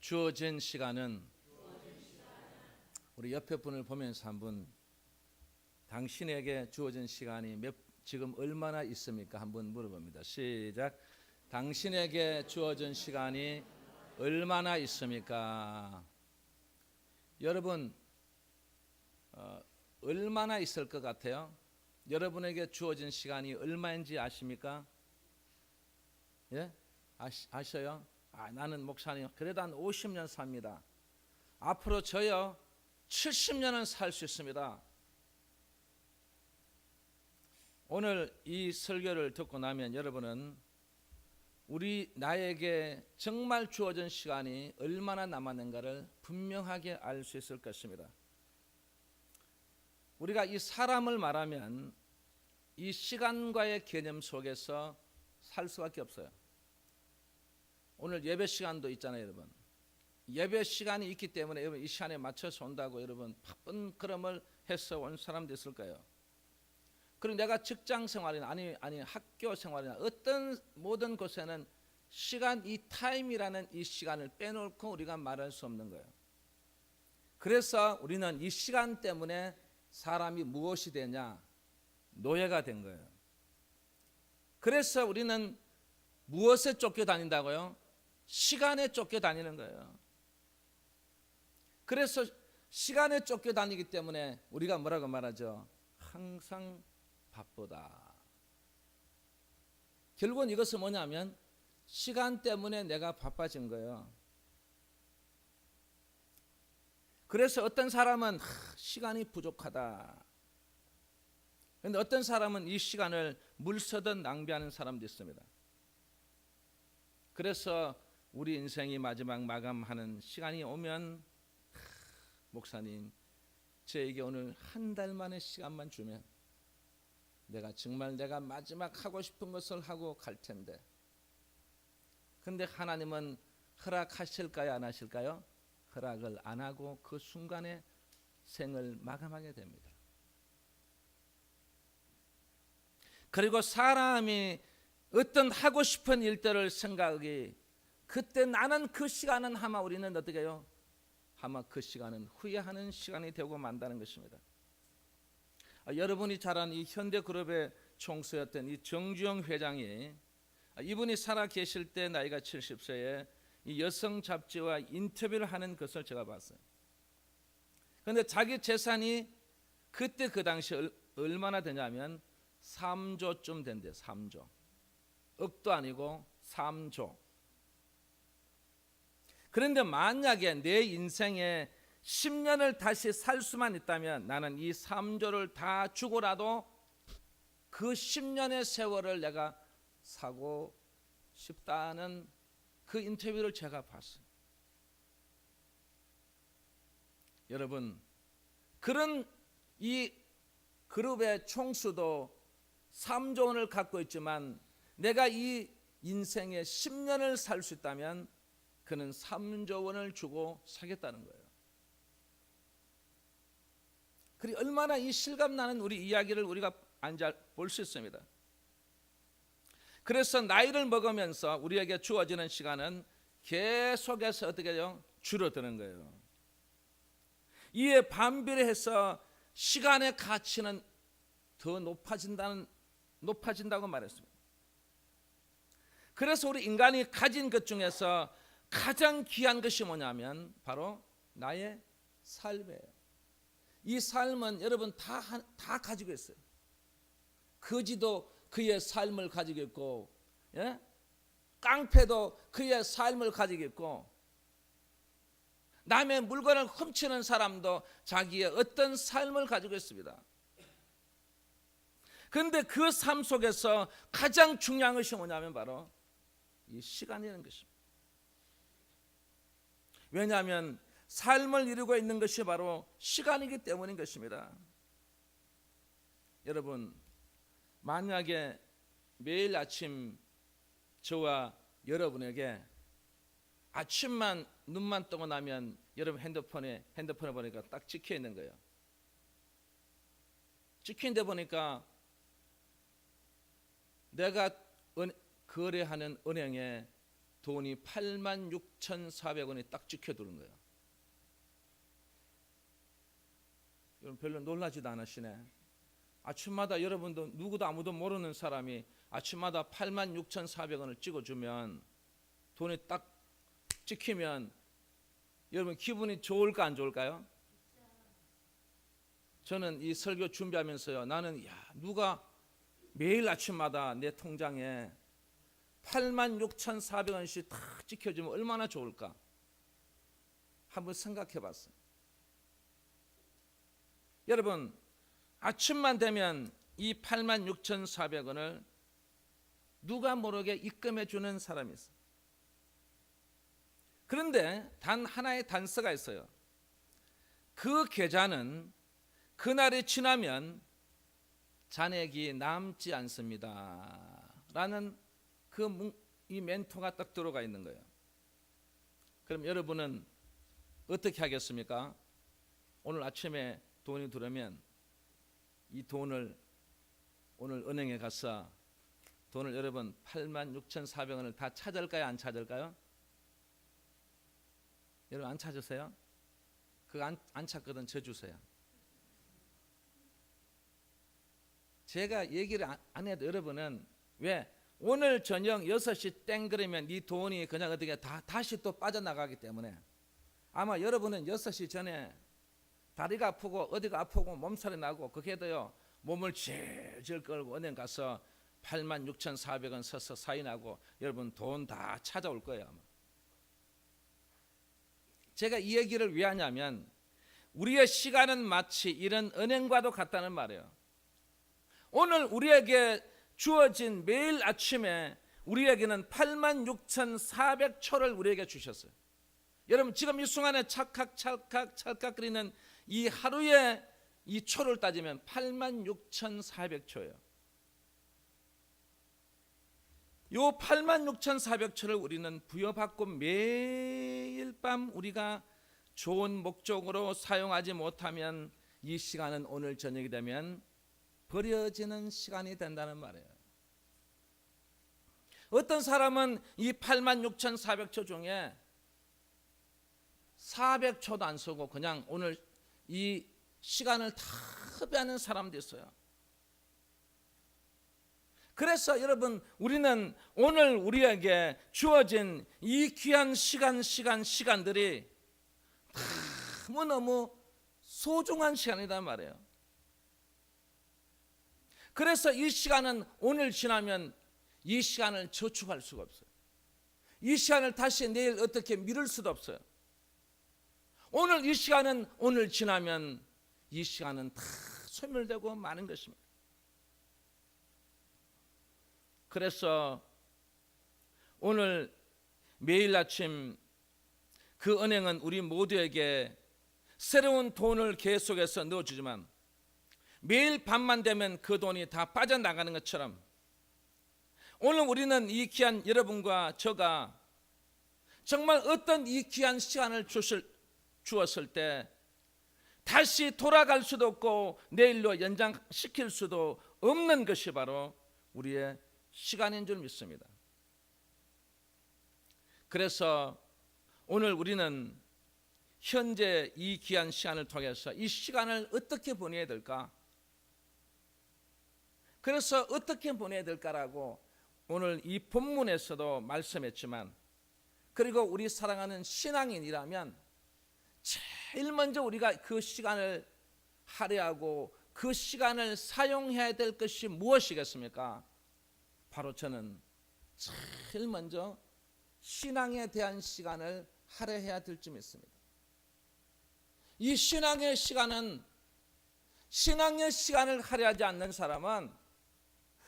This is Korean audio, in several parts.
주어진 시간은 우리 옆에 분을 보면서 한번 당신에게 주어진 시간이 지금 얼마나 있습니까? 한번 물어봅니다. 시작. 당신에게 주어진 시간이 얼마나 있습니까? 여러분 얼마나 있을 것 같아요? 여러분에게 주어진 시간이 얼마인지 아십니까? 예? 아셔요? 나는 목사님 그래도 한 50년 삽니다. 앞으로 저요 70년은 살 수 있습니다. 오늘 이 설교를 듣고 나면 여러분은 나에게 정말 주어진 시간이 얼마나 남았는가를 분명하게 알 수 있을 것입니다. 우리가 이 사람을 말하면 이 시간과의 개념 속에서 살 수밖에 없어요. 오늘 예배 시간도 있잖아요, 여러분. 예배 시간이 있기 때문에 여러분 이 시간에 맞춰서 온다고 여러분 바쁜 걸음을 해서 온 사람도 있을 거예요. 그리고 내가 직장 생활이나 아니 학교 생활이나 어떤 모든 곳에는 시간, 이 타임이라는 이 시간을 빼놓고 우리가 말할 수 없는 거예요. 그래서 우리는 이 시간 때문에 사람이 무엇이 되냐? 노예가 된 거예요. 그래서 우리는 무엇에 쫓겨다닌다고요? 시간에 쫓겨다니는 거예요. 그래서 시간에 쫓겨다니기 때문에 우리가 뭐라고 말하죠? 항상 바쁘다. 결국은 이것은 뭐냐면 시간 때문에 내가 바빠진 거예요. 그래서 어떤 사람은 시간이 부족하다. 그런데 어떤 사람은 이 시간을 물서듯 낭비하는 사람도 있습니다. 그래서 우리 인생이 마지막 마감하는 시간이 오면 목사님 저에게 오늘 한 달 만의 시간만 주면 내가 마지막 하고 싶은 것을 하고 갈 텐데 근데 하나님은 허락하실까요 안 하실까요? 허락을 안 하고 그 순간에 생을 마감하게 됩니다. 그리고 사람이 어떤 하고 싶은 일들을 생각하기 그때 나는 그 시간은 아마 우리는 어떻게 해요? 아마 그 시간은 후회하는 시간이 되고 만다는 것입니다. 여러분이 잘 아는 이 현대그룹의 총수였던 이 정주영 회장이 이분이 살아 계실 때 나이가 70세에 이 여성 잡지와 인터뷰를 하는 것을 제가 봤어요. 그런데 자기 재산이 그때 그 당시 얼마나 되냐면 3조쯤 된대요. 3조. 억도 아니고 3조. 그런데 만약에 내 인생에 10년을 다시 살 수만 있다면 나는 이 3조를 다 주고라도 그 10년의 세월을 내가 사고 싶다는 그 인터뷰를 제가 봤어요. 여러분 그런 이 그룹의 총수도 3조 원을 갖고 있지만 내가 이 인생에 10년을 살 수 있다면 그는 3조 원을 주고 사겠다는 거예요. 그리고 얼마나 이 실감나는 우리 이야기를 우리가 앉아 볼 수 있습니다. 그래서 나이를 먹으면서 우리에게 주어지는 시간은 계속해서 어떻게 해요? 줄어드는 거예요. 이에 반비례해서 시간의 가치는 더 높아진다고 말했습니다. 그래서 우리 인간이 가진 것 중에서 가장 귀한 것이 뭐냐면 바로 나의 삶이에요. 이 삶은 여러분 다 가지고 있어요. 거지도 그의 삶을 가지고 있고, 예? 깡패도 그의 삶을 가지고 있고, 남의 물건을 훔치는 사람도 자기의 어떤 삶을 가지고 있습니다. 그런데 그 삶 속에서 가장 중요한 것이 뭐냐면 바로 이 시간이라는 것입니다. 왜냐하면 삶을 이루고 있는 것이 바로 시간이기 때문인 것입니다. 여러분 만약에 매일 아침 저와 여러분에게 아침만 눈만 뜨고 나면 여러분 핸드폰에 보니까 딱 찍혀 있는 거예요. 찍힌 데 보니까 내가 거래하는 은행에 돈이 86,400원이 딱 찍혀두는 거예요. 여러분 별로 놀라지도 않으시네. 아침마다 여러분도 누구도 아무도 모르는 사람이 아침마다 86,400원을 찍어주면, 돈이 딱 찍히면 여러분 기분이 좋을까 안 좋을까요? 저는 이 설교 준비하면서요, 나는 누가 매일 아침마다 내 통장에 86,400원씩 딱 찍혀주면 얼마나 좋을까 한번 생각해 봤어요. 여러분 아침만 되면 이 86,400원을 누가 모르게 입금해 주는 사람이 있어요. 그런데 단 하나의 단서가 있어요. 그 계좌는 그날이 지나면 잔액이 남지 않습니다 라는 이 멘토가 딱 들어가 있는 거예요. 그럼 여러분은 어떻게 하겠습니까? 오늘 아침에 돈이 들어오면 이 돈을 오늘 은행에 가서 돈을 여러분 86,400원을 다 찾을까요? 안 찾을까요? 여러분 안 찾으세요? 그거 안 찾거든 저 주세요. 제가 얘기를 안 해도 여러분은 왜? 오늘 저녁 6시 땡 그러면 이 돈이 그냥 어떻게 다시 또 빠져나가기 때문에 아마 여러분은 6시 전에 다리가 아프고 어디가 아프고 몸살이 나고 그게도요 몸을 질질 끌고 은행 가서 86,400원 써서 사인하고 여러분 돈 다 찾아올 거예요. 아마. 제가 이 얘기를 왜 하냐면 우리의 시간은 마치 이런 은행과도 같다는 말이에요. 오늘 우리에게 주어진 매일 아침에 우리에게는 86,400초를 우리에게 주셨어요. 여러분 지금 이 순간에 찰칵거리는 이 하루의 이 초를 따지면 86,400초예요. 요 86,400초를 우리는 부여받고 매일 밤 우리가 좋은 목적으로 사용하지 못하면 이 시간은 오늘 저녁이 되면 버려지는 시간이 된다는 말이에요. 어떤 사람은 이 86,400초 중에 400초도 안 쓰고 그냥 오늘 이 시간을 다 허비하는 사람도 있어요. 그래서 여러분 우리는 오늘 우리에게 주어진 이 귀한 시간들이 너무너무 소중한 시간이란 말이에요. 그래서 이 시간은 오늘 지나면 이 시간을 저축할 수가 없어요. 이 시간을 다시 내일 어떻게 미룰 수도 없어요. 오늘 이 시간은 오늘 지나면 이 시간은 다 소멸되고 마는 것입니다. 그래서 오늘 매일 아침 그 은행은 우리 모두에게 새로운 돈을 계속해서 넣어주지만 매일 밤만 되면 그 돈이 다 빠져나가는 것처럼 오늘 우리는 이 귀한 여러분과 저가 정말 어떤 이 귀한 시간을 주었을 때 다시 돌아갈 수도 없고 내일로 연장시킬 수도 없는 것이 바로 우리의 시간인 줄 믿습니다. 그래서 오늘 우리는 현재 이 귀한 시간을 통해서 이 시간을 어떻게 보내야 될까? 그래서 어떻게 보내야 될까라고 오늘 이 본문에서도 말씀했지만, 그리고 우리 사랑하는 신앙인이라면 제일 먼저 우리가 그 시간을 할애하고 그 시간을 사용해야 될 것이 무엇이겠습니까? 바로 저는 제일 먼저 신앙에 대한 시간을 할애해야 될 줄 믿습니다. 이 신앙의 시간을 할애하지 않는 사람은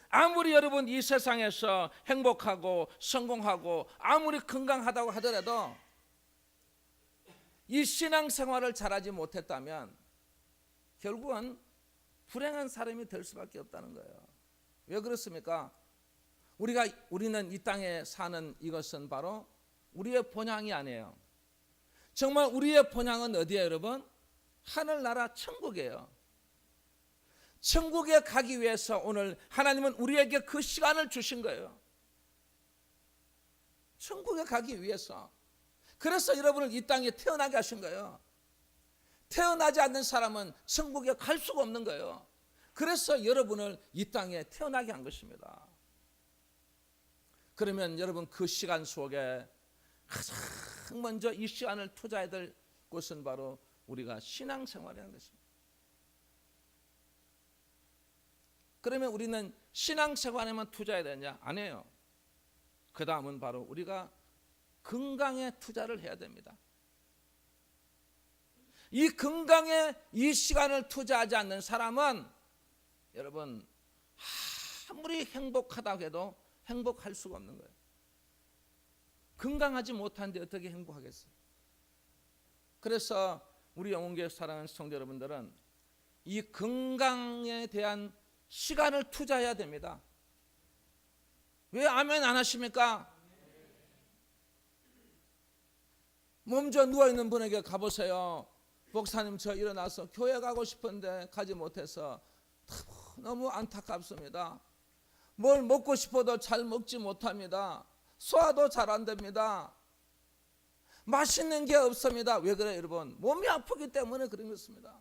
아무리 여러분 이 세상에서 행복하고 성공하고 아무리 건강하다고 하더라도 이 신앙생활을 잘하지 못했다면 결국은 불행한 사람이 될 수밖에 없다는 거예요. 왜 그렇습니까? 우리는 이 땅에 사는 이것은 바로 우리의 본향이 아니에요. 정말 우리의 본향은 어디예요, 여러분? 하늘나라 천국이에요. 천국에 가기 위해서 오늘 하나님은 우리에게 그 시간을 주신 거예요. 천국에 가기 위해서. 그래서 여러분을 이 땅에 태어나게 하신 거예요. 태어나지 않는 사람은 천국에 갈 수가 없는 거예요. 그래서 여러분을 이 땅에 태어나게 한 것입니다. 그러면 여러분 그 시간 속에 가장 먼저 이 시간을 투자해야 될 곳은 바로 우리가 신앙생활이라는 것입니다. 그러면 우리는 신앙생활에만 투자해야 되냐? 아니에요. 그 다음은 바로 우리가 건강에 투자를 해야 됩니다. 이 건강에 이 시간을 투자하지 않는 사람은 여러분 아무리 행복하다고 해도 행복할 수가 없는 거예요. 건강하지 못한데 어떻게 행복하겠어요? 그래서 우리 영혼교회 사랑하는 성도 여러분들은 이 건강에 대한 시간을 투자해야 됩니다. 왜 아멘 안 하십니까? 먼저 누워있는 분에게 가보세요. 목사님, 저 일어나서 교회 가고 싶은데 가지 못해서 너무 안타깝습니다. 뭘 먹고 싶어도 잘 먹지 못합니다. 소화도 잘 안 됩니다. 맛있는 게 없습니다. 왜 그래요, 여러분? 몸이 아프기 때문에 그런 것입니다.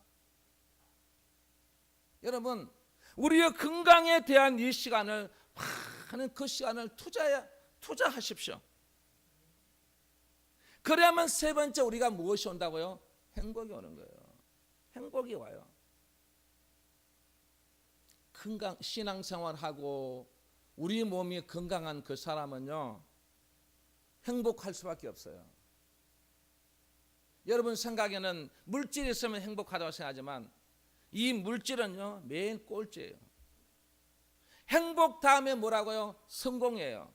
여러분, 우리의 건강에 대한 이 시간을 많은 그 시간을 투자하십시오. 그래야만 세 번째 우리가 무엇이 온다고요? 행복이 오는 거예요. 행복이 와요. 건강, 신앙생활하고 우리 몸이 건강한 그 사람은요, 행복할 수밖에 없어요. 여러분 생각에는 물질이 있으면 행복하다고 생각하지만 이 물질은요, 매일 꼴찌예요. 행복 다음에 뭐라고요? 성공이에요.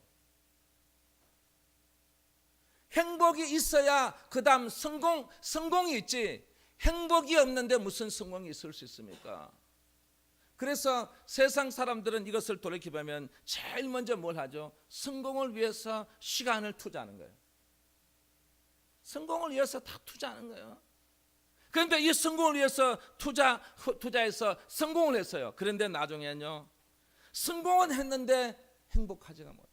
행복이 있어야 그 다음 성공이 있지, 행복이 없는데 무슨 성공이 있을 수 있습니까? 그래서 세상 사람들은 이것을 돌이켜보면 제일 먼저 뭘 하죠? 성공을 위해서 시간을 투자하는 거예요. 성공을 위해서 다 투자하는 거예요. 그런데 이 성공을 위해서 투자해서 성공을 했어요. 그런데 나중에는요, 성공은 했는데 행복하지가 못해요.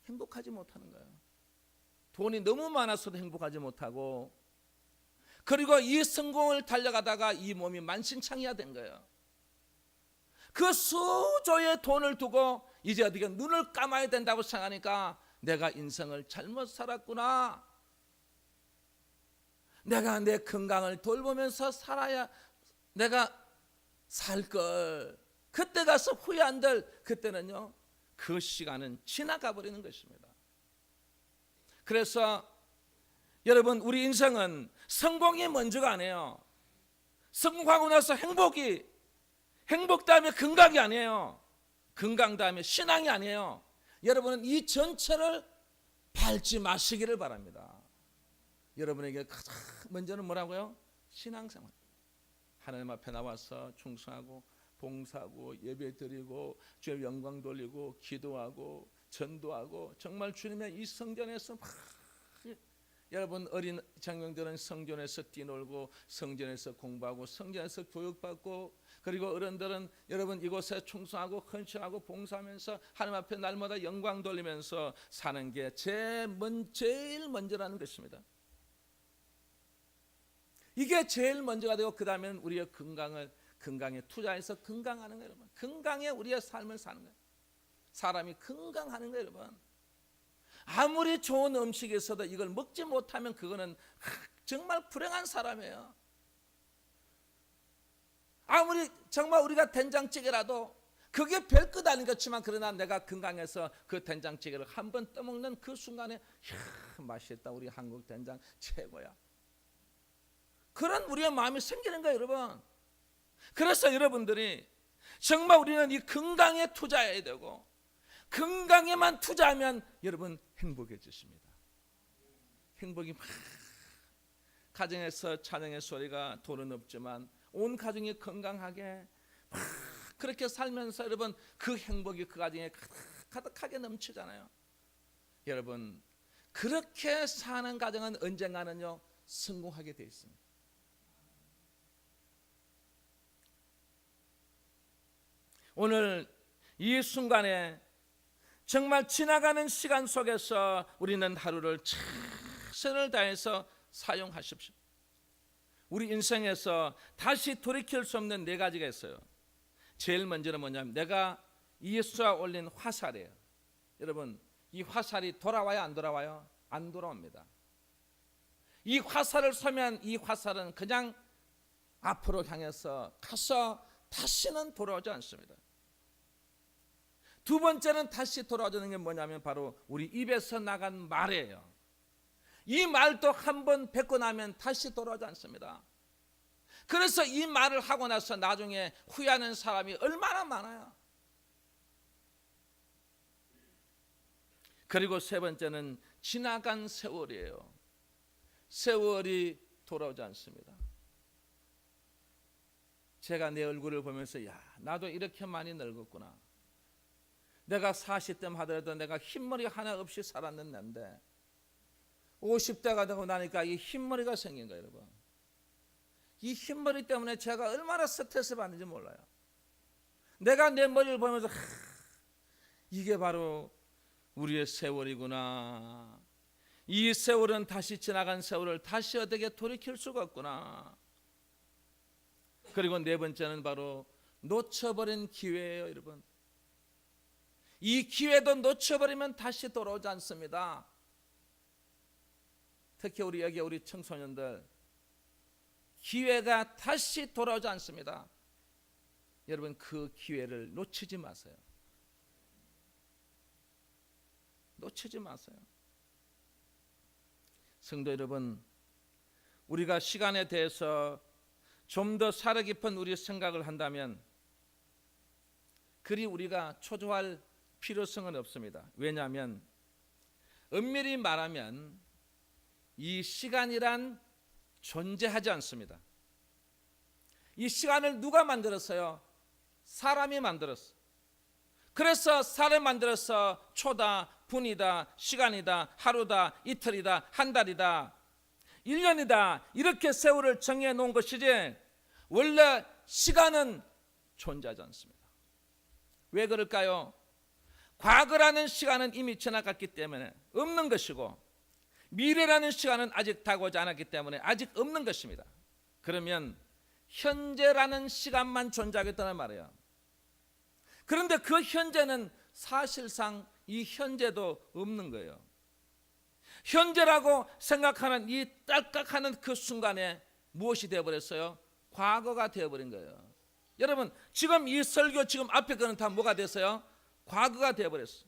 행복하지 못하는 거예요. 돈이 너무 많아서도 행복하지 못하고, 그리고 이 성공을 달려가다가 이 몸이 만신창이가 된 거예요. 그 수조의 돈을 두고 이제 어떻게 눈을 감아야 된다고 생각하니까 내가 인생을 잘못 살았구나, 내가 내 건강을 돌보면서 살아야 내가 살 걸, 그때 가서 후회 안 될, 그때는요 그 시간은 지나가 버리는 것입니다. 그래서 여러분, 우리 인생은 성공이 먼저가 아니에요. 성공하고 나서 행복 다음에 건강이 아니에요. 건강 다음에 신앙이 아니에요. 여러분은 이 전체를 밟지 마시기를 바랍니다. 여러분에게 가장 먼저는 뭐라고요? 신앙생활. 하나님 앞에 나와서 충성하고 봉사하고 예배드리고 주의 영광 돌리고 기도하고 전도하고, 정말 주님의 이 성전에서 막, 여러분 어린 장병들은 성전에서 뛰놀고 성전에서 공부하고 성전에서 교육받고, 그리고 어른들은 여러분 이곳에 충성하고 헌신하고 봉사하면서 하나님 앞에 날마다 영광 돌리면서 사는 게 제일 먼저라는 것입니다. 이게 제일 먼저가 되고, 그 다음에는 우리의 건강에 투자해서 건강하는 거예요, 여러분. 건강에 우리의 삶을 사는 거예요. 사람이 건강하는 거예요, 여러분. 아무리 좋은 음식이 있어도 이걸 먹지 못하면 그거는 정말 불행한 사람이에요. 아무리 정말 우리가 된장찌개라도 그게 별것 아닌 것지만, 그러나 내가 건강해서 그 된장찌개를 한 번 떠먹는 그 순간에 맛있다, 우리 한국 된장 최고야, 그런 우리의 마음이 생기는 거예요, 여러분. 그래서 여러분들이 정말 우리는 이 건강에 투자해야 되고, 건강에만 투자하면 여러분 행복해지십니다. 행복이 막, 가정에서 찬양의 소리가 돈은 없지만 온 가정이 건강하게 막 그렇게 살면서 여러분 그 행복이 그 가정에 가득하게 넘치잖아요. 여러분 그렇게 사는 가정은 언젠가는요 성공하게 되어 있습니다. 오늘 이 순간에 정말 지나가는 시간 속에서 우리는 하루를 최선을 다해서 사용하십시오. 우리 인생에서 다시 돌이킬 수 없는 네 가지가 있어요. 제일 먼저는 뭐냐면 내가 예수가 올린 화살이에요. 여러분, 이 화살이 돌아와요, 안 돌아와요? 안 돌아옵니다. 이 화살을 쏘면 이 화살은 그냥 앞으로 향해서 가서 다시는 돌아오지 않습니다. 두 번째는 다시 돌아오는 게 뭐냐면 바로 우리 입에서 나간 말이에요. 이 말도 한 번 뱉고 나면 다시 돌아오지 않습니다. 그래서 이 말을 하고 나서 나중에 후회하는 사람이 얼마나 많아요. 그리고 세 번째는 지나간 세월이에요. 세월이 돌아오지 않습니다. 제가 내 얼굴을 보면서 야, 나도 이렇게 많이 늙었구나. 내가 40대 하더라도 내가 흰머리 하나 없이 살았는데 50대가 되고 나니까 이 흰머리가 생긴 거예요, 여러분. 이 흰머리 때문에 제가 얼마나 스트레스 받는지 몰라요. 내가 내 머리를 보면서 이게 바로 우리의 세월이구나. 이 세월은 다시 지나간 세월을 다시 어떻게 돌이킬 수가 없구나. 그리고 네 번째는 바로 놓쳐버린 기회예요, 여러분. 이 기회도 놓쳐버리면 다시 돌아오지 않습니다. 특히 우리 청소년들 기회가 다시 돌아오지 않습니다. 여러분, 그 기회를 놓치지 마세요. 놓치지 마세요. 성도 여러분, 우리가 시간에 대해서 좀 더 살아 깊은 우리 생각을 한다면 그리 우리가 초조할 필요성은 없습니다. 왜냐하면 엄밀히 말하면 이 시간이란 존재하지 않습니다. 이 시간을 누가 만들었어요? 사람이 만들었어요. 그래서 사람이 만들어서 초다, 분이다, 시간이다, 하루다, 이틀이다, 한 달이다, 1년이다 이렇게 세월을 정해 놓은 것이지 원래 시간은 존재하지 않습니다. 왜 그럴까요? 과거라는 시간은 이미 지나갔기 때문에 없는 것이고 미래라는 시간은 아직 다가오지 않았기 때문에 아직 없는 것입니다. 그러면 현재라는 시간만 존재하겠다는 말이에요. 그런데 그 현재는 사실상 이 현재도 없는 거예요. 현재라고 생각하는 이 딸깍하는 그 순간에 무엇이 되어버렸어요? 과거가 되어버린 거예요. 여러분, 지금 이 설교 지금 앞에 거는 다 뭐가 됐어요? 과거가 되어버렸어요.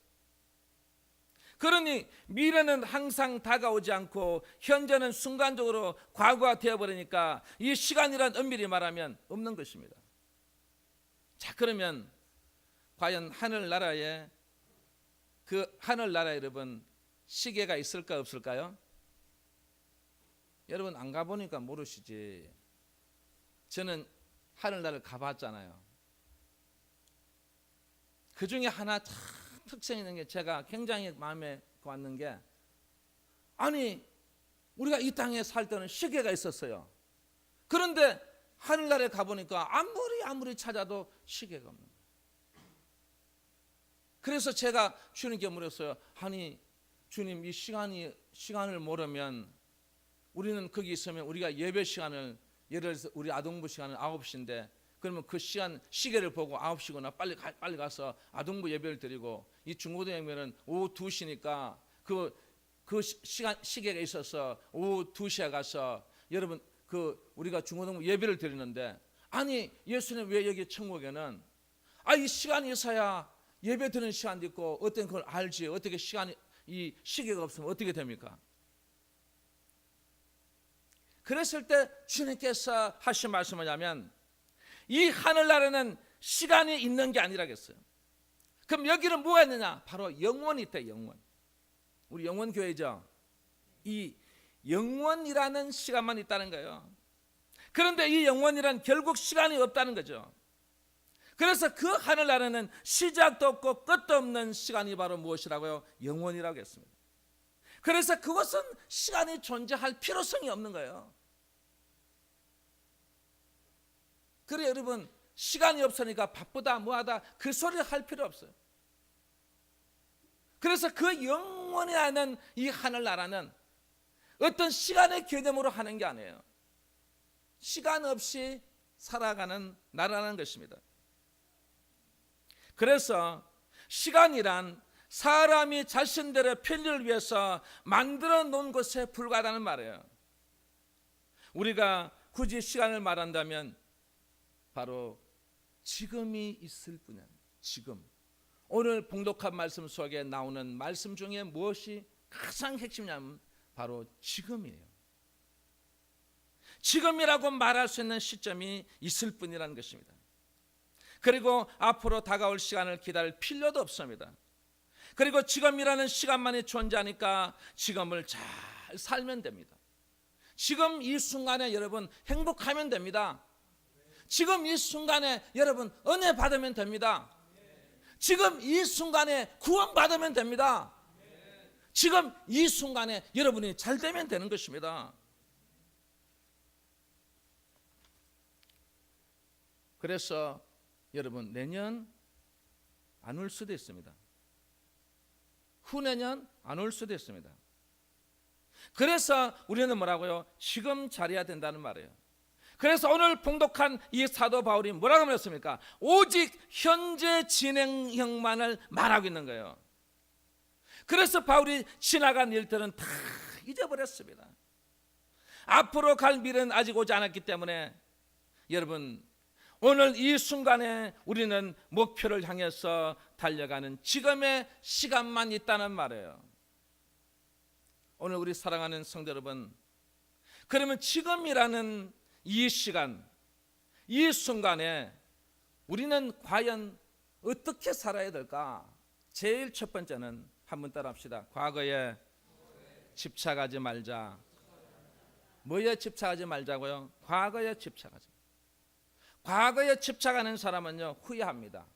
그러니 미래는 항상 다가오지 않고 현재는 순간적으로 과거가 되어버리니까 이 시간이란 엄밀히 말하면 없는 것입니다. 자, 그러면 과연 하늘나라에 여러분 시계가 있을까 없을까요? 여러분 안 가보니까 모르시지. 저는 하늘나라를 가봤잖아요. 그 중에 하나 특성 있는 게 제가 굉장히 마음에 왔는 게 아니 우리가 이 땅에 살 때는 시계가 있었어요. 그런데 하늘나라에 가보니까 아무리 찾아도 시계가 없는 거예요. 그래서 제가 주님께 물었어요. 아니 주님, 이 시간을 모르면 우리는 거기 있으면 우리가 예배 시간을 예를 들어서 우리 아동부 시간은 9시인데 그러면 그 시간 시계를 보고 9시구나 빨리 가서 아동부 예배를 드리고 이 중고등학교는 오후 2시니까 그 시간 시계가 있어서 오후 2시에 가서 여러분 우리가 중고등부 예배를 드리는데 아니 예수님 왜 여기 천국에는 이 시간이 있어야 예배 드리는 시간도 있고 어떤 걸 알지 어떻게 이 시계가 없으면 어떻게 됩니까? 그랬을 때 주님께서 하신 말씀은 뭐냐면 이 하늘나라는 시간이 있는 게 아니라겠어요. 그럼 여기는 뭐가 있느냐? 바로 영원이 있다. 영원. 우리 영원교회죠. 이 영원이라는 시간만 있다는 거예요. 그런데 이 영원이란 결국 시간이 없다는 거죠. 그래서 그 하늘나라는 시작도 없고 끝도 없는 시간이 바로 무엇이라고요? 영원이라고 했습니다. 그래서 그것은 시간이 존재할 필요성이 없는 거예요. 그래 여러분 시간이 없으니까 바쁘다 뭐하다 그 소리 할 필요 없어요. 그래서 그 영원히 하는 이 하늘나라는 어떤 시간의 개념으로 하는 게 아니에요. 시간 없이 살아가는 나라라는 것입니다. 그래서 시간이란 사람이 자신들의 편리를 위해서 만들어 놓은 것에 불과하다는 말이에요. 우리가 굳이 시간을 말한다면 바로 지금이 있을 뿐이야. 지금. 오늘 봉독한 말씀 속에 나오는 말씀 중에 무엇이 가장 핵심이냐면 바로 지금이에요. 지금이라고 말할 수 있는 시점이 있을 뿐이라는 것입니다. 그리고 앞으로 다가올 시간을 기다릴 필요도 없습니다. 그리고 지금이라는 시간만이 존재하니까 지금을 잘 살면 됩니다. 지금 이 순간에 여러분 행복하면 됩니다. 지금 이 순간에 여러분 은혜 받으면 됩니다. 지금 이 순간에 구원 받으면 됩니다. 지금 이 순간에 여러분이 잘 되면 되는 것입니다. 그래서 여러분 내년 안 올 수도 있습니다. 후내년 안 올 수도 있습니다. 그래서 우리는 뭐라고요? 지금 잘해야 된다는 말이에요. 그래서 오늘 봉독한 이 사도 바울이 뭐라고 말했습니까? 오직 현재 진행형만을 말하고 있는 거예요. 그래서 바울이 지나간 일들은 다 잊어버렸습니다. 앞으로 갈 미래는 아직 오지 않았기 때문에 여러분 오늘 이 순간에 우리는 목표를 향해서 달려가는 지금의 시간만 있다는 말이에요. 오늘 우리 사랑하는 성도 여러분, 그러면 지금이라는 이 시간, 이 순간에 우리는 과연 어떻게 살아야 될까? 제일 첫 번째는 한번 따라합시다. 과거에 집착하지 말자. 뭐에 집착하지 말자고요? 과거에 집착하지. 과거에 집착하는 사람은요 후회합니다.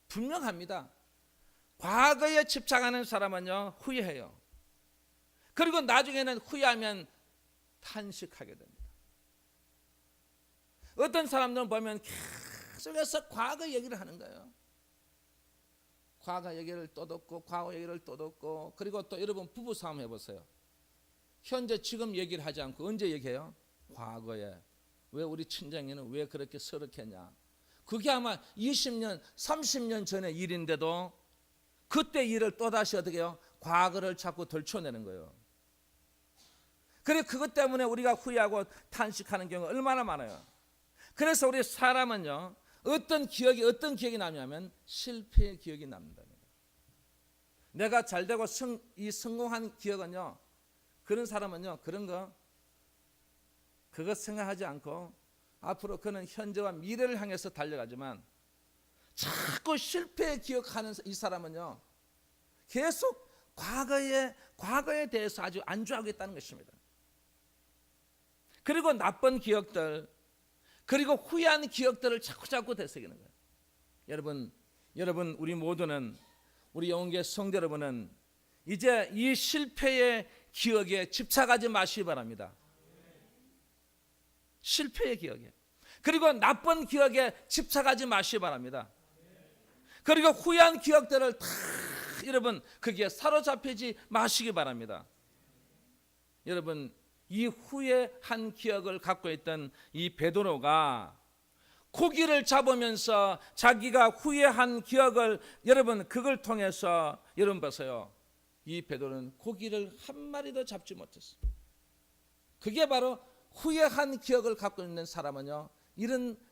분명합니다. 과거에 집착하는 사람은요 후회해요. 그리고 나중에는 후회하면 탄식하게 됩니다. 어떤 사람들은 보면 계속해서 과거 얘기를 하는 거예요. 과거 얘기를 또 듣고 과거 얘기를 또 듣고, 그리고 또 여러분 부부싸움 해보세요. 현재 지금 얘기를 하지 않고 언제 얘기해요? 과거에. 왜 우리 친정에는 왜 그렇게 서럽겠냐? 그게 아마 20년, 30년 전의 일인데도 그때 일을 또다시 어떻게 해요? 과거를 자꾸 덜쳐내는 거예요. 그래 그것 때문에 우리가 후회하고 탄식하는 경우가 얼마나 많아요. 그래서 우리 사람은요 어떤 기억이 남냐면 실패의 기억이 남는다. 내가 잘되고 성공한 기억은요, 그런 사람은요 그런 거 그것 생각하지 않고 앞으로 그는 현재와 미래를 향해서 달려가지만 자꾸 실패 기억하는 이 사람은요 계속 과거에 대해서 아주 안주하고 있다는 것입니다. 그리고 나쁜 기억들, 그리고 후회한 기억들을 자꾸 되새기는 거예요. 여러분 우리 모두는, 우리 영혼교회 성도 여러분은 이제 이 실패의 기억에 집착하지 마시기 바랍니다. 실패의 기억에, 그리고 나쁜 기억에 집착하지 마시기 바랍니다. 그리고 후회한 기억들을 다 여러분 거기에 사로잡히지 마시기 바랍니다. 여러분 이 후회한 기억을 갖고 있던 이 베드로가 고기를 잡으면서 자기가 후회한 기억을 여러분 그걸 통해서 여러분 보세요. 이 베드로는 고기를 한 마리도 잡지 못했어요. 그게 바로 후회한 기억을 갖고 있는 사람은요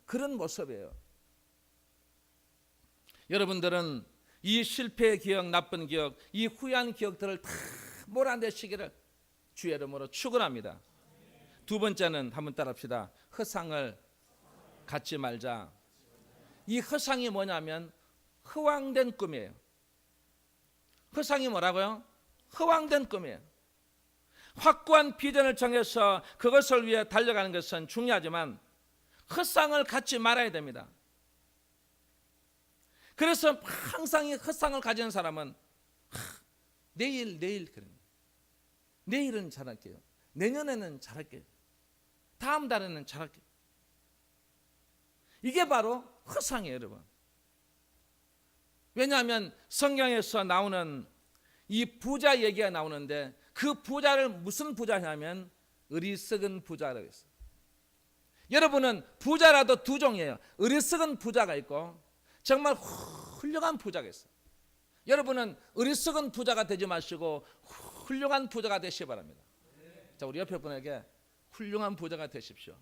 그런 모습이에요. 여러분들은 이 실패의 기억, 나쁜 기억, 이 후회한 기억들을 다 몰아내시기를 주의 이름으로 축원합니다. 두 번째는 한번 따라합시다. 허상을 갖지 말자. 이 허상이 뭐냐면 허황된 꿈이에요. 허상이 뭐라고요? 허황된 꿈이에요. 확고한 비전을 정해서 그것을 위해 달려가는 것은 중요하지만 헛상을 갖지 말아야 됩니다. 그래서 항상 이 헛상을 가지는 사람은 내일 그런 거예요. 내일은 잘할게요. 내년에는 잘할게요. 다음 달에는 잘할게요. 이게 바로 허상이에요, 여러분. 왜냐하면 성경에서 나오는 이 부자 얘기가 나오는데 그 부자를 무슨 부자냐면 어리석은 부자라고 했어요. 여러분은 부자라도 두 종이에요. 어리석은 부자가 있고 정말 훌륭한 부자가 있어요. 여러분은 어리석은 부자가 되지 마시고 훌륭한 부자가 되시기 바랍니다. 자, 우리 옆에 분에게 훌륭한 부자가 되십시오.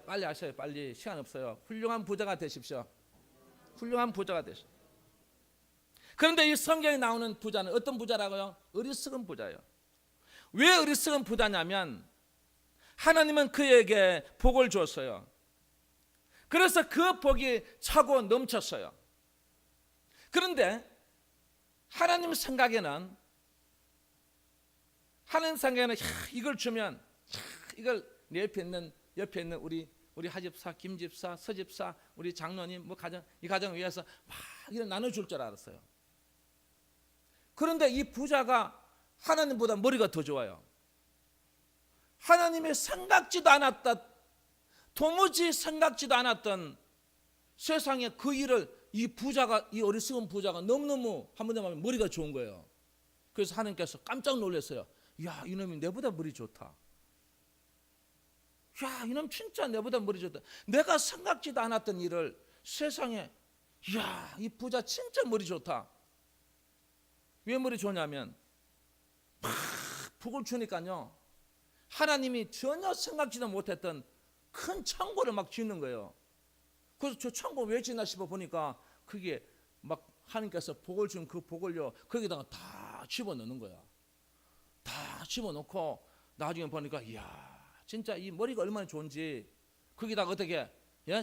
빨리 하셔요. 빨리, 시간 없어요. 훌륭한 부자가 되십시오. 훌륭한 부자가 되십시오. 그런데 이 성경에 나오는 부자는 어떤 부자라고요? 어리석은 부자예요. 왜 어리석은 부자냐면 하나님은 그에게 복을 줬어요. 그래서 그 복이 차고 넘쳤어요. 그런데 하나님 생각에는 이걸 주면 이걸 내 옆에 있는 우리 하집사, 김집사, 서집사, 우리 장로님 이 가정을 위해서 막 이런 나눠줄 줄 알았어요. 그런데 이 부자가 하나님보다 머리가 더 좋아요. 하나님이 생각지도 않았던, 도무지 생각지도 않았던 세상에 그 일을 이 어리석은 부자가 너무너무 한마디로 말하면 머리가 좋은 거예요. 그래서 하나님께서 깜짝 놀랐어요. 야, 이놈이 내보다 머리 좋다. 야, 이놈 진짜 내보다 머리 좋다. 내가 생각지도 않았던 일을 세상에, 야, 이 부자 진짜 머리 좋다. 왜 머리 좋냐면 막 복을 주니까요, 하나님이 전혀 생각지도 못했던 큰 창고를 막 짓는 거예요. 그래서 저 창고 왜 짓나 싶어 보니까 그게 막 하나님께서 복을 준 그 복을요, 거기다가 다 집어넣는 거야. 다 집어넣고 나중에 보니까 이야, 진짜 이 머리가 얼마나 좋은지 거기다가 어떻게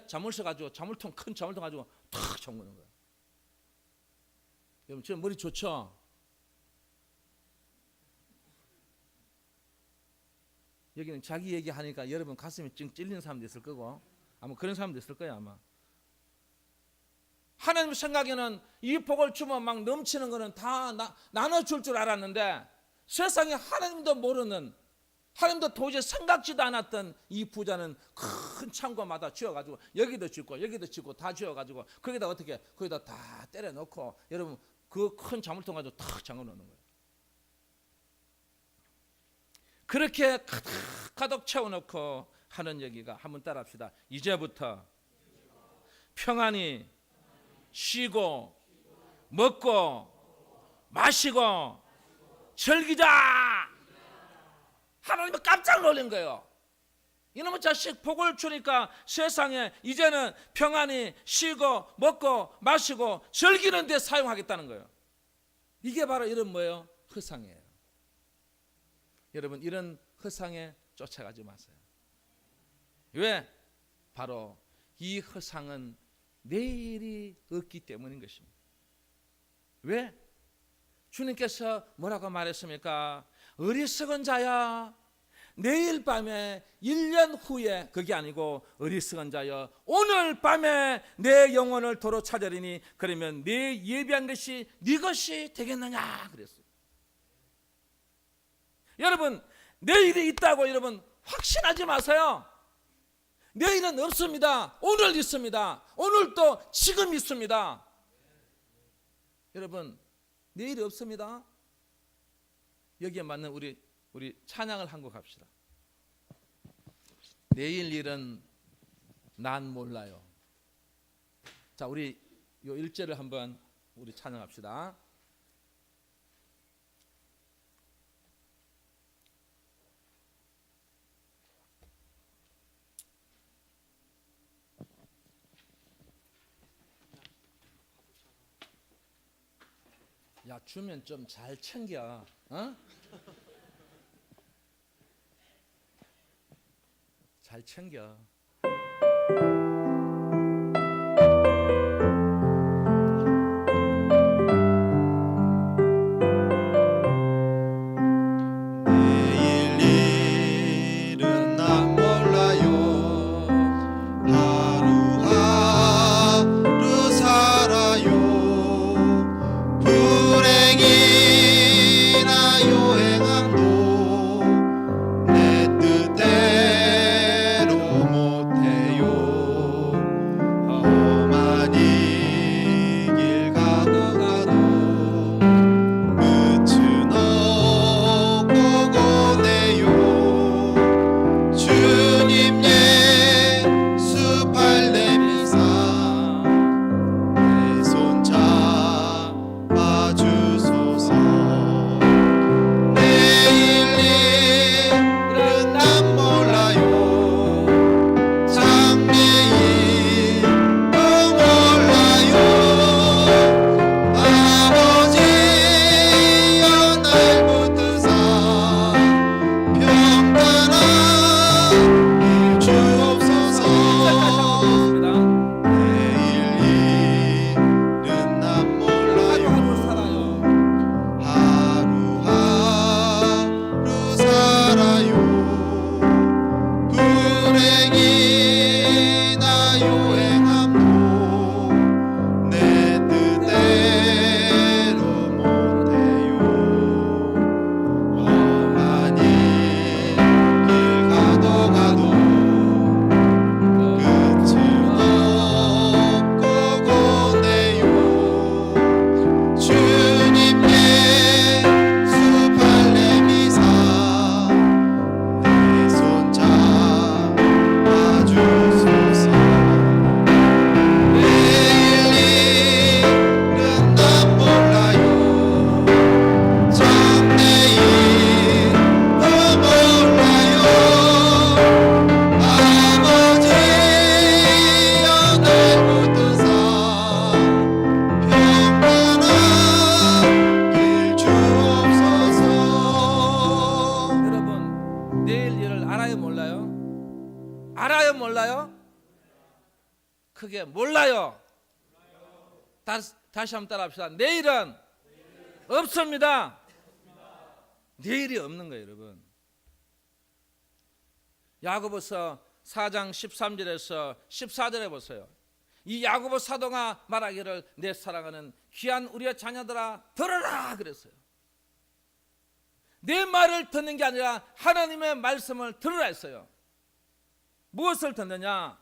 자물쇠 가지고 큰 자물통 가지고 탁 잠그는 거야. 여러분, 저 머리 좋죠? 여기는 자기 얘기하니까 여러분 가슴이 찡 찔리는 사람도 있을 거고 아마 그런 사람도 있을 거예요. 아마 하나님 생각에는 이 복을 주면 막 넘치는 거는 다 나눠줄 줄 알았는데 세상에 하나님도 모르는, 하나님도 도저히 생각지도 않았던 이 부자는 큰 창고마다 지어가지고 여기도 짓고 다 지어가지고 거기다 다 때려넣고 여러분 그 큰 자물통 가지고 탁 잠궈놓는 거예요. 그렇게 가득 채워놓고 하는 얘기가, 한번 따라합시다. 이제부터 평안히 쉬고 먹고 마시고 즐기자. 하나님이 깜짝 놀란 거예요. 이놈의 자식 복을 주니까 세상에 이제는 평안히 쉬고 먹고 마시고 즐기는 데 사용하겠다는 거예요. 이게 바로 이런 뭐예요? 허상이에요. 여러분, 이런 허상에 쫓아가지 마세요. 왜? 바로 이 허상은 내일이 없기 때문인 것입니다. 왜? 주님께서 뭐라고 말했습니까? 어리석은 자야, 내일 밤에 1년 후에, 그게 아니고 어리석은 자여 오늘 밤에 내 영혼을 도로 찾으리니 그러면 내 예비한 것이 네 것이 되겠느냐 그랬어요. 여러분, 내일이 있다고 여러분 확신하지 마세요. 내일은 없습니다. 오늘 있습니다. 오늘도 지금 있습니다. 여러분, 내일이 없습니다. 여기에 맞는 우리 찬양을 한 곡 합시다. 내일 일은 난 몰라요. 자, 우리 요 1절을 한번 우리 찬양합시다. 야, 주면 좀 잘 챙겨. 어? 잘 챙겨. 내일 일은 난 몰라요. 하루하루 살아요. 불행이나 요행함도 내 뜻대로 못 알아요, 몰라요? 크게 몰라요. 다시 한번 따라합시다. 내일은 없습니다. 내일이 없는 거예요, 여러분. 야고보서 4장 13절에서 14절에 보세요. 이 야고보 사도가 말하기를 내 사랑하는 귀한 우리의 자녀들아 들으라 그랬어요. 내 말을 듣는 게 아니라 하나님의 말씀을 들으라 했어요. 무엇을 듣느냐?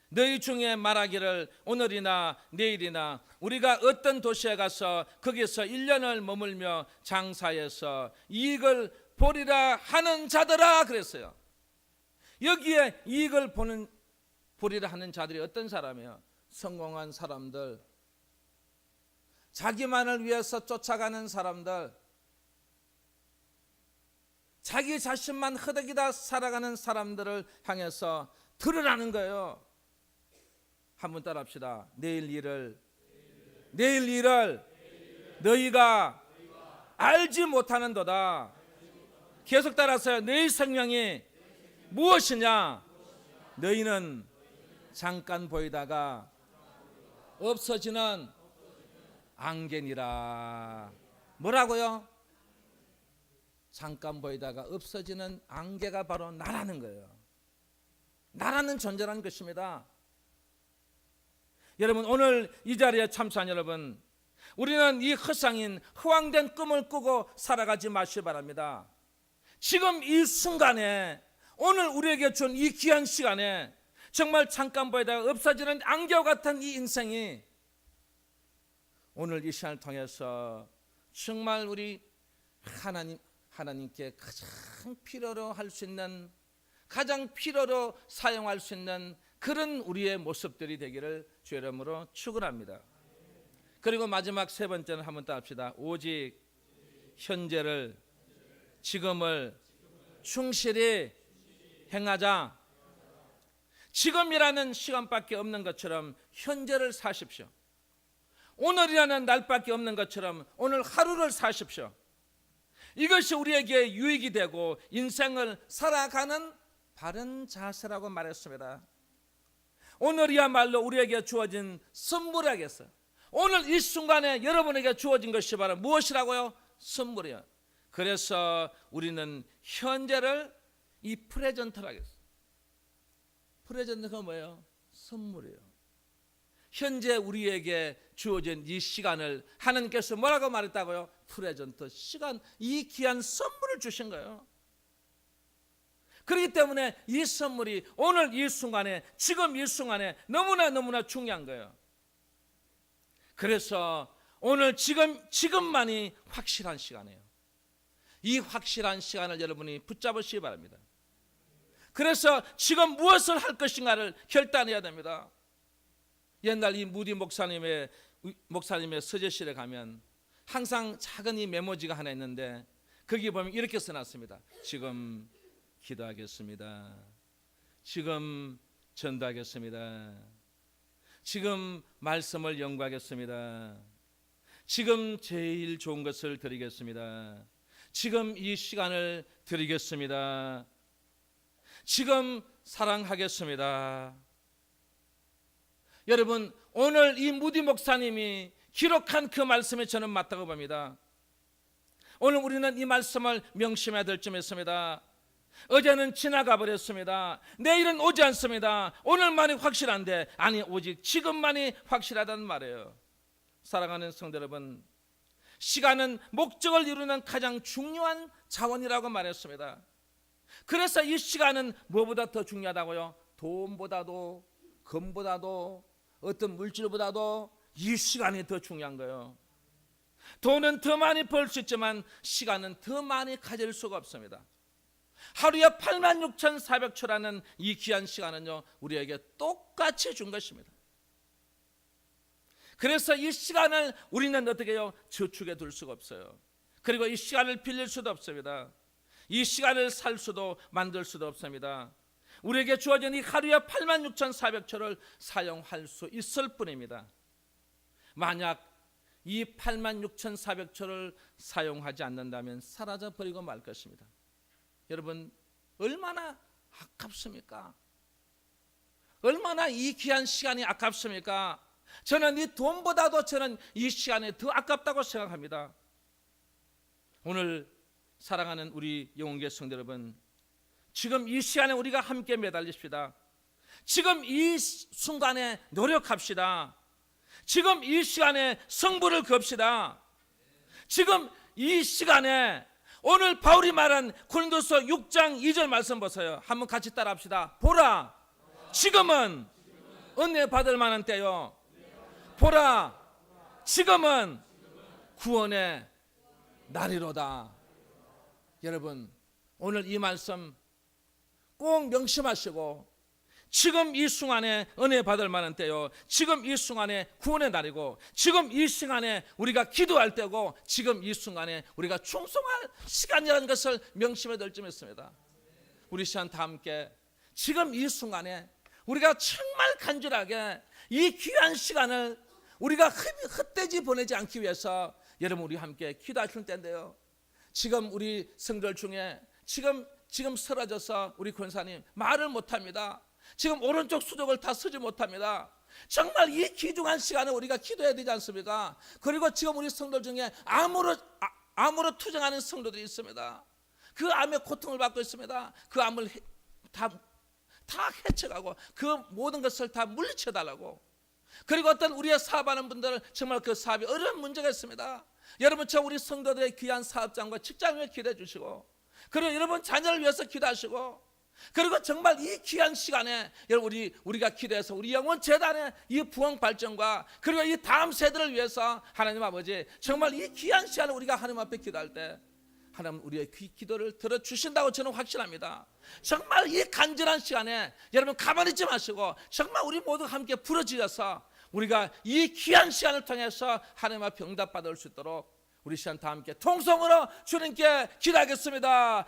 너희 중에 말하기를 오늘이나 내일이나 우리가 어떤 도시에 가서 거기서 1년을 머물며 장사해서 이익을 보리라 하는 자들아 그랬어요. 여기에 이익을 보리라 하는 자들이 어떤 사람이에요? 성공한 사람들, 자기만을 위해서 쫓아가는 사람들, 자기 자신만 허덕이다 살아가는 사람들을 향해서 들으라는 거예요. 한번 따라합시다. 내일 일을 너희가 알지 못하는도다. 계속 따라서요. 너희 생명이 무엇이냐? 너희는 잠깐 보이다가 없어지는 안개니라. 뭐라고요? 잠깐 보이다가 없어지는 안개가 바로 나라는 거예요. 나라는 존재라는 것입니다. 여러분, 오늘 이 자리에 참석한 여러분, 우리는 이 허상인 허황된 꿈을 꾸고 살아가지 마시기 바랍니다. 지금 이 순간에, 오늘 우리에게 준 이 귀한 시간에 정말 잠깐 보이다가 없어지는 안개와 같은 이 인생이 오늘 이 시간을 통해서 정말 우리 하나님께 가장 필요로 할 수 있는, 가장 필요로 사용할 수 있는 그런 우리의 모습들이 되기를 주의 이름으로 축원합니다. 그리고 마지막 세 번째는 한번 더 합시다. 오직 현재를, 지금을 충실히 행하자. 지금이라는 시간밖에 없는 것처럼 현재를 사십시오. 오늘이라는 날밖에 없는 것처럼 오늘 하루를 사십시오. 이것이 우리에게 유익이 되고 인생을 살아가는 바른 자세라고 말했습니다. 오늘이야말로 우리에게 주어진 선물이겠어요. 오늘 이 순간에 여러분에게 주어진 것이 바로 무엇이라고요? 선물이요. 그래서 우리는 현재를 이 프레젠트를 하겠어요. 프레젠트가 뭐예요? 선물이에요. 현재 우리에게 주어진 이 시간을 하나님께서 뭐라고 말했다고요? 프레젠트, 시간, 이 귀한 선물을 주신 거예요. 그렇기 때문에 이 선물이 오늘 이 순간에, 지금 이 순간에 너무나 중요한 거예요. 그래서 오늘 지금만이 확실한 시간이에요. 이 확실한 시간을 여러분이 붙잡으시기 바랍니다. 그래서 지금 무엇을 할 것인가를 결단해야 됩니다. 옛날 이 무디 목사님의 서재실에 가면 항상 작은 이 메모지가 하나 있는데 거기 보면 이렇게 써놨습니다. 지금 기도하겠습니다. 지금 전도하겠습니다. 지금 말씀을 연구하겠습니다. 지금 제일 좋은 것을 드리겠습니다. 지금 이 시간을 드리겠습니다. 지금 사랑하겠습니다. 여러분, 오늘 이 무디 목사님이 기록한 그 말씀에 저는 맞다고 봅니다. 오늘 우리는 이 말씀을 명심해야 될 점이 있습니다. 어제는 지나가 버렸습니다. 내일은 오지 않습니다. 오늘만이 확실한데, 아니 오직 지금만이 확실하다는 말이에요. 사랑하는 성도 여러분, 시간은 목적을 이루는 가장 중요한 자원이라고 말했습니다. 그래서 이 시간은 무엇보다 더 중요하다고요? 돈보다도, 금보다도, 어떤 물질보다도 이 시간이 더 중요한 거예요. 돈은 더 많이 벌 수 있지만 시간은 더 많이 가질 수가 없습니다. 하루에 86,400초라는 이 귀한 시간은요, 우리에게 똑같이 준 것입니다. 그래서 이 시간을 우리는 어떻게 해요? 저축해 둘 수가 없어요. 그리고 이 시간을 빌릴 수도 없습니다. 이 시간을 살 수도 만들 수도 없습니다. 우리에게 주어진 이 하루에 86,400초를 사용할 수 있을 뿐입니다. 만약 이 86,400초를 사용하지 않는다면 사라져 버리고 말 것입니다. 여러분, 얼마나 아깝습니까? 얼마나 이 귀한 시간이 아깝습니까? 저는 이 돈보다도 저는 이 시간이 더 아깝다고 생각합니다. 오늘 사랑하는 우리 영혼교회 성도 여러분, 지금 이 시간에 우리가 함께 매달립시다. 지금 이 순간에 노력합시다. 지금 이 시간에 성부를 겁시다. 지금 이 시간에 오늘 바울이 말한 고린도서 6장 2절 말씀 보세요. 한번 같이 따라합시다. 보라, 지금은 은혜 받을 만한 때요. 보라, 지금은 구원의 날이로다. 여러분, 오늘 이 말씀 꼭 명심하시고, 지금 이 순간에 은혜 받을 만한 때요, 지금 이 순간에 구원의 날이고, 지금 이 시간에 우리가 기도할 때고, 지금 이 순간에 우리가 충성할 시간이라는 것을 명심해야 될 점이 있습니다. 우리 시간 다 함께 지금 이 순간에 우리가 정말 간절하게 이 귀한 시간을 우리가 헛되이 보내지 않기 위해서 여러분 우리 함께 기도하실 때인데요, 지금 우리 성도들 중에 지금 쓰러져서 우리 권사님 말을 못합니다. 지금 오른쪽 수족을 다 쓰지 못합니다. 정말 이 귀중한 시간에 우리가 기도해야 되지 않습니까? 그리고 지금 우리 성도들 중에 암으로 투정하는 성도들이 있습니다. 그 암의 고통을 받고 있습니다. 그 암을 다 해쳐가고 그 모든 것을 다 물리쳐달라고. 그리고 어떤 우리의 사업하는 분들은 정말 그 사업이 어려운 문제가 있습니다. 여러분, 저 우리 성도들의 귀한 사업장과 직장을 위해 기도해 주시고, 그리고 여러분 자녀를 위해서 기도하시고, 그리고 정말 이 귀한 시간에 여러분 우리가 기도해서 우리 영혼 재단의 이 부흥 발전과 그리고 이 다음 세대를 위해서 하나님 아버지 정말 이 귀한 시간에 우리가 하나님 앞에 기도할 때 하나님 우리의 기도를 들어주신다고 저는 확신합니다. 정말 이 간절한 시간에 여러분 가만히 있지 마시고 정말 우리 모두 함께 부르짖어서 우리가 이 귀한 시간을 통해서 하나님 앞에 응답받을 수 있도록 우리 시간 다 함께 통성으로 주님께 기도하겠습니다.